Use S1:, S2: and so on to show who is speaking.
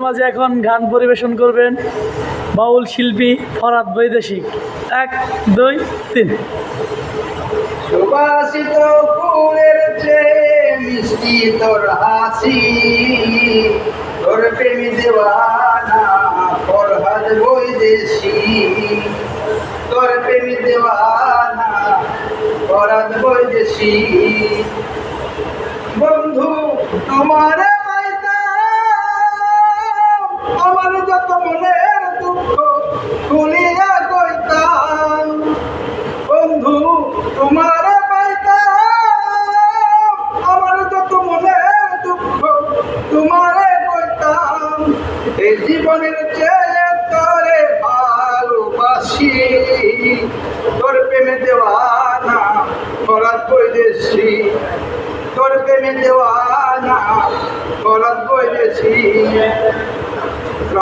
S1: মাঝে এখন গান পরিবেশন করবেন বাউল শিল্পী ফরহাদ বৈদেশিক। 1 2 3।
S2: সুবাসিত ফুলের চেয়ে মিষ্টি তোর হাসি, তোর প্রেমী দেওয়ানা ফরহাদ বৈদেশি, তোর প্রেমী দেওয়ানা ফরহাদ বৈদেশি। বন্ধু তোমার আমার যত মনের দুঃখ খুলিয়া কইতাম, বন্ধু তোমার আমার যত মনের দুঃখ তোমারে কইতাম। এই জীবনের চেয়ে তোরে ভালোবাসি, তোর প্রেমে দেওয়ানা ফরহাদ বৈদেশি, তোর প্রেমে দেওয়ানা ফরহাদ বৈদেশি।